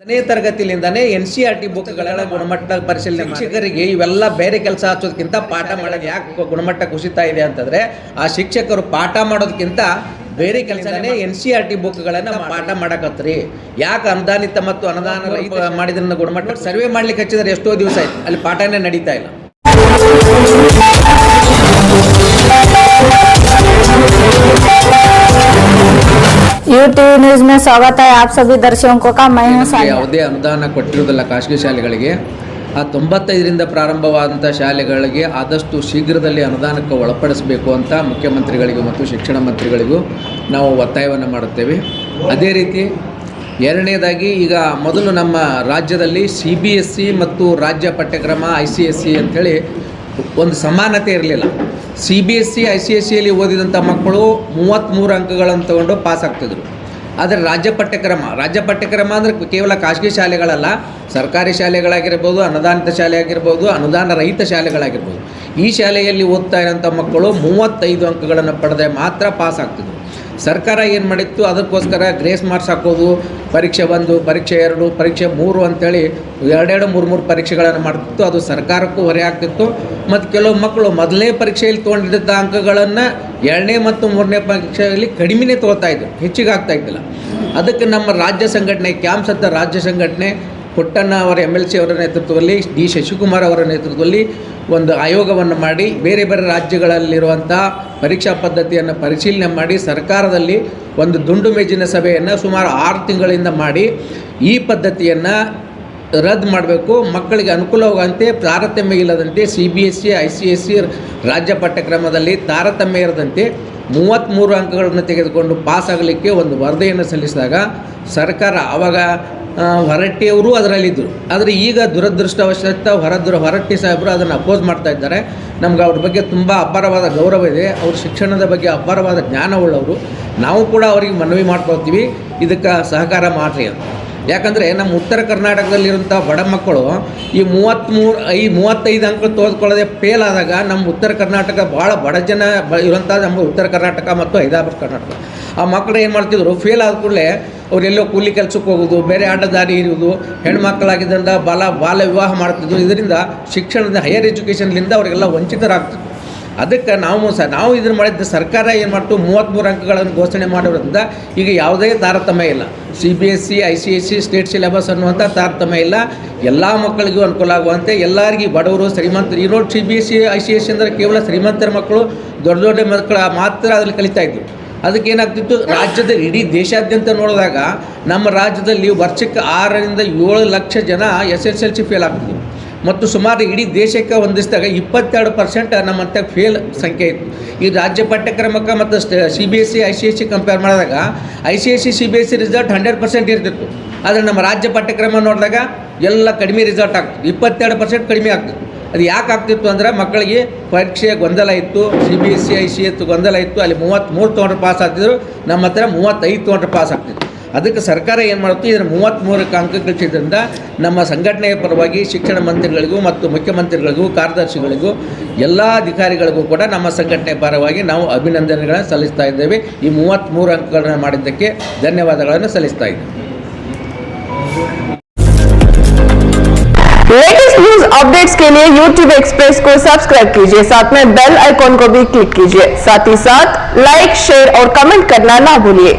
10ನೇ ತರಗತಿಯಿಂದನೇ NCERT ಬುಕ್ಗಳ ಗುಣಮಟ್ಟ ಪರಿಶೀಲನೆ ಶಿಕ್ಷಕರಿಗೆ ಇವೆಲ್ಲ ಬೇರೆ ಕೆಲಸ ಹಚ್ಚೋದಕ್ಕಿಂತ ಪಾಠ ಮಾಡೋದು ಯಾಕೆ ಗುಣಮಟ್ಟ ಕುಸಿತಾ ಇದೆ ಅಂತಂದರೆ ಆ ಶಿಕ್ಷಕರು ಪಾಠ ಮಾಡೋದಕ್ಕಿಂತ ಬೇರೆ ಕೆಲಸನೇ NCERT ಬುಕ್ಗಳನ್ನು ಪಾಠ ಮಾಡಕತ್ರಿ. ಯಾಕೆ ಅನುದಾನಿತ ಮತ್ತು ಅನುದಾನ ರಹಿತ ಮಾಡಿದ್ರಿಂದ ಗುಣಮಟ್ಟ ಸರ್ವೆ ಮಾಡ್ಲಿಕ್ಕೆ ಹಚ್ಚಿದ್ರೆ ಎಷ್ಟೋ ದಿವಸ ಆಯ್ತು, ಅಲ್ಲಿ ಪಾಠನೇ ನಡೀತಾ ಇಲ್ಲ. यूटीवी न्यूज में स्वागत है आप सभी दर्शकों का। मैं हूं सानिया। ಯಾವುದೇ ಅನುದಾನ ಕೊಟ್ಟಿರುವುದಿಲ್ಲ ಖಾಸಗಿ ಶಾಲೆಗಳಿಗೆ. ಆ 95ರಿಂದ ಪ್ರಾರಂಭವಾದಂಥ ಶಾಲೆಗಳಿಗೆ ಆದಷ್ಟು ಶೀಘ್ರದಲ್ಲಿ ಅನುದಾನಕ್ಕೆ ಒಳಪಡಿಸಬೇಕು ಅಂತ ಮುಖ್ಯಮಂತ್ರಿಗಳಿಗೂ ಮತ್ತು ಶಿಕ್ಷಣ ಮಂತ್ರಿಗಳಿಗೂ ನಾವು ಒತ್ತಾಯವನ್ನು ಮಾಡುತ್ತೇವೆ. ಅದೇ ರೀತಿ ಎರಡನೇದಾಗಿ ಈಗ ಮೊದಲು ನಮ್ಮ ರಾಜ್ಯದಲ್ಲಿ CBSE ಮತ್ತು ರಾಜ್ಯ ಪಠ್ಯಕ್ರಮ ICSE ಅಂಥೇಳಿ ಒಂದು ಸಮಾನತೆ ಇರಲಿಲ್ಲ. CBSE ICSEಯಲ್ಲಿ ಓದಿದಂಥ ಮಕ್ಕಳು 33 ಅಂಕಗಳನ್ನು ತಗೊಂಡು ಪಾಸ್ ಆಗ್ತಿದ್ರು. ಆದರೆ ರಾಜ್ಯ ಪಠ್ಯಕ್ರಮ ಅಂದರೆ ಕೇವಲ ಖಾಸಗಿ ಶಾಲೆಗಳಲ್ಲ, ಸರ್ಕಾರಿ ಶಾಲೆಗಳಾಗಿರ್ಬೋದು, ಅನುದಾನಿತ ಶಾಲೆ ಆಗಿರ್ಬೋದು, ಅನುದಾನ ರಹಿತ ಶಾಲೆಗಳಾಗಿರ್ಬೋದು. ಈ ಶಾಲೆಯಲ್ಲಿ ಓದ್ತಾ ಇರೋಂಥ ಮಕ್ಕಳು 35 ಅಂಕಗಳನ್ನು ಪಡೆದೇ ಮಾತ್ರ ಪಾಸ್ ಆಗ್ತಿದ್ರು. ಸರ್ಕಾರ ಏನು ಮಾಡಿತ್ತು, ಅದಕ್ಕೋಸ್ಕರ ಗ್ರೇಸ್ ಮಾರ್ಕ್ಸ್ ಹಾಕೋದು, ಪರೀಕ್ಷೆ 1, ಪರೀಕ್ಷೆ 2, ಪರೀಕ್ಷೆ 3 ಅಂಥೇಳಿ 2-3 ಪರೀಕ್ಷೆಗಳನ್ನು ಮಾಡ್ತಿತ್ತು. ಅದು ಸರ್ಕಾರಕ್ಕೂ ಹೊರೆ ಆಗ್ತಿತ್ತು. ಮತ್ತು ಕೆಲವು ಮಕ್ಕಳು ಮೊದಲನೇ ಪರೀಕ್ಷೆಯಲ್ಲಿ ತೊಗೊಂಡಿದ್ದ ಅಂಕಗಳನ್ನು 2ನೇ ಮತ್ತು 3ನೇ ಪರೀಕ್ಷೆಯಲ್ಲಿ ಕಡಿಮೆನೇ ತೊಗೊಳ್ತಾಯಿದ್ರು, ಹೆಚ್ಚಿಗೆ ಆಗ್ತಾಯಿದ್ದಿಲ್ಲ. ಅದಕ್ಕೆ ನಮ್ಮ ರಾಜ್ಯ ಸಂಘಟನೆ ಕ್ಯಾಂಪ್ಸ್ ಅಂತ ರಾಜ್ಯ ಸಂಘಟನೆ ಪುಟ್ಟಣ್ಣ ಅವರ MLC ಅವರ ನೇತೃತ್ವದಲ್ಲಿ, D. ಶಶಿಕುಮಾರ್ ಅವರ ನೇತೃತ್ವದಲ್ಲಿ ಒಂದು ಆಯೋಗವನ್ನು ಮಾಡಿ ಬೇರೆ ಬೇರೆ ರಾಜ್ಯಗಳಲ್ಲಿರುವಂಥ ಪರೀಕ್ಷಾ ಪದ್ಧತಿಯನ್ನು ಪರಿಶೀಲನೆ ಮಾಡಿ ಸರ್ಕಾರದಲ್ಲಿ ಒಂದು ದುಂಡು ಮೇಜಿನ ಸಭೆಯನ್ನು ಸುಮಾರು 6 ತಿಂಗಳಿಂದ ಮಾಡಿ ಈ ಪದ್ಧತಿಯನ್ನು ರದ್ದು ಮಾಡಬೇಕು, ಮಕ್ಕಳಿಗೆ ಅನುಕೂಲವಾಗುವಂತೆ ತಾರತಮ್ಯ ಇಲ್ಲದಂತೆ CBSE ICSE ರಾಜ್ಯ ಪಠ್ಯಕ್ರಮದಲ್ಲಿ ತಾರತಮ್ಯ ಇರದಂತೆ 33 ಅಂಕಗಳನ್ನು ತೆಗೆದುಕೊಂಡು ಪಾಸ್ ಆಗಲಿಕ್ಕೆ ಒಂದು ವರದಿಯನ್ನು ಸಲ್ಲಿಸಿದಾಗ ಸರ್ಕಾರ ಆವಾಗ ಹೊರಟ್ಟಿಯವರು ಅದರಲ್ಲಿದ್ದರು. ಆದರೆ ಈಗ ದುರದೃಷ್ಟವಶಾತ್ ಹೊರಟ್ಟಿ ಸಾಹೇಬರು ಅದನ್ನು ಅಪೋಸ್ ಮಾಡ್ತಾ ಇದ್ದಾರೆ. ನಮ್ಗೆ ಅವ್ರ ಬಗ್ಗೆ ತುಂಬ ಅಪಾರವಾದ ಗೌರವ ಇದೆ, ಅವ್ರ ಶಿಕ್ಷಣದ ಬಗ್ಗೆ ಅಪಾರವಾದ ಜ್ಞಾನವುಳ್ಳವರು. ನಾವು ಕೂಡ ಅವರಿಗೆ ಮನವಿ ಮಾಡ್ಕೊಳ್ತೀವಿ, ಇದಕ್ಕೆ ಸಹಕಾರ ಮಾಡಿರಿ ಅಂತ. ಯಾಕಂದರೆ ನಮ್ಮ ಉತ್ತರ ಕರ್ನಾಟಕದಲ್ಲಿರುವಂಥ ಬಡ ಮಕ್ಕಳು ಈ 35 ಅಂಕ ತೆಗೆದುಕೊಳ್ಳದೆ ಫೇಲ್ ಆದಾಗ ನಮ್ಮ ಉತ್ತರ ಕರ್ನಾಟಕ ಭಾಳ ಬಡ ಜನ ಇರುವಂಥ ನಮ್ಮ ಉತ್ತರ ಕರ್ನಾಟಕ ಮತ್ತು ಹೈದರಾಬಾದ್ ಕರ್ನಾಟಕ ಆ ಮಕ್ಕಳು ಏನು ಮಾಡ್ತಿದ್ರು, ಫೇಲ್ ಆದ ಕೂಡಲೇ ಅವರೆಲ್ಲೋ ಕೂಲಿ ಕೆಲಸಕ್ಕೆ ಹೋಗೋದು, ಬೇರೆ ಅಡ್ಡದಾರಿ ಇರೋದು, ಹೆಣ್ಮಕ್ಕಳಾಗಿದ್ದರಿಂದ ಬಾಲ ವಿವಾಹ ಮಾಡ್ತಿದ್ರು. ಇದರಿಂದ ಶಿಕ್ಷಣದ ಹೈಯರ್ ಎಜುಕೇಷನ್ಲಿಂದ ಅವರಿಗೆಲ್ಲ ವಂಚಿತರಾಗ್ತಿದ್ರು. ಅದಕ್ಕೆ ನಾವು ಇದನ್ನು ಮಾಡಿದ್ದ ಸರ್ಕಾರ ಏನು ಮಾಡ್ತು, 33 ಅಂಕಗಳನ್ನು ಘೋಷಣೆ ಮಾಡೋದ್ರಿಂದ ಈಗ ಯಾವುದೇ ತಾರತಮ್ಯ ಇಲ್ಲ. CBSE ICSE ಸ್ಟೇಟ್ ಸಿಲೆಬಸ್ ಅನ್ನುವಂಥ ತಾರತಮ್ಯ ಇಲ್ಲ. ಎಲ್ಲ ಮಕ್ಕಳಿಗೂ ಅನುಕೂಲ ಆಗುವಂತೆ ಎಲ್ಲರಿಗೂ ಬಡವರು ಶ್ರೀಮಂತರು ಈ ನೋಡಿ CBSE ICSE ಅಂದರೆ ಕೇವಲ ಶ್ರೀಮಂತರ ಮಕ್ಕಳು ದೊಡ್ಡ ಮಕ್ಕಳು ಮಾತ್ರ ಅದರಲ್ಲಿ ಕಲಿತಾಯಿದ್ರು. ಅದಕ್ಕೇನಾಗ್ತಿತ್ತು, ರಾಜ್ಯದ ಇಡೀ ದೇಶಾದ್ಯಂತ ನೋಡಿದಾಗ ನಮ್ಮ ರಾಜ್ಯದಲ್ಲಿ ವರ್ಷಕ್ಕೆ 6ರಿಂದ 7 ಲಕ್ಷ ಜನ SSLC ಫೇಲ್ ಆಗ್ತಿದ್ರು. ಮತ್ತು ಸುಮಾರು ಇಡೀ ದೇಶಕ್ಕೆ ಹೊಂದಿಸಿದಾಗ 22% ನಮ್ಮಂಥ ಫೇಲ್ ಸಂಖ್ಯೆ ಇತ್ತು. ಈ ರಾಜ್ಯ ಪಠ್ಯಕ್ರಮಕ್ಕೆ ಮತ್ತು CBSE ICSE ಕಂಪೇರ್ ಮಾಡಿದಾಗ ICSE CBSE ರಿಸಲ್ಟ್ 100% ಇರ್ತಿತ್ತು. ಆದರೆ ನಮ್ಮ ರಾಜ್ಯ ಪಠ್ಯಕ್ರಮ ನೋಡಿದಾಗ ಎಲ್ಲ ಕಡಿಮೆ ರಿಸಲ್ಟ್ ಆಗ್ತಿತ್ತು, 22% ಕಡಿಮೆ ಆಗ್ತಿತ್ತು. ಅದು ಯಾಕೆ ಆಗ್ತಿತ್ತು ಅಂದರೆ ಮಕ್ಕಳಿಗೆ ಪರೀಕ್ಷೆ ಗೊಂದಲ ಇತ್ತು, CBSE ICSE ಗೊಂದಲ ಇತ್ತು. ಅಲ್ಲಿ 33 ತೊಗೊಂಡ್ರೆ ಪಾಸ್ ಆಗ್ತಿದ್ರು, ನಮ್ಮ ಹತ್ರ 35 ತೊಗೊಂಡ್ರೆ ಪಾಸ್ ಆಗ್ತಿತ್ತು. ಅದಕ್ಕೆ ಸರ್ಕಾರ ಏನು ಮಾಡುತ್ತೆ, ಇದನ್ನು 33 ಅಂಕ ಗಳಿಸಿದ್ರಿಂದ ನಮ್ಮ ಸಂಘಟನೆಯ ಪರವಾಗಿ ಶಿಕ್ಷಣ ಮಂತ್ರಿಗಳಿಗೂ ಮತ್ತು ಮುಖ್ಯಮಂತ್ರಿಗಳಿಗೂ ಕಾರ್ಯದರ್ಶಿಗಳಿಗೂ ಎಲ್ಲ ಅಧಿಕಾರಿಗಳಿಗೂ ಕೂಡ ನಮ್ಮ ಸಂಘಟನೆ ಪರವಾಗಿ ನಾವು ಅಭಿನಂದನೆಗಳನ್ನು ಸಲ್ಲಿಸ್ತಾ ಇದ್ದೇವೆ. ಈ 33 ಅಂಕಗಳನ್ನು ಮಾಡಿದ್ದಕ್ಕೆ ಧನ್ಯವಾದಗಳನ್ನು ಸಲ್ಲಿಸ್ತಾ ಇದ್ದೇವೆ. लेटेस्ट न्यूज अपडेट्स के लिए YouTube एक्सप्रेस को सब्सक्राइब कीजिए, साथ में बेल आइकॉन को भी क्लिक कीजिए. साथ ही साथ लाइक, शेयर और कमेंट करना ना भूलिए.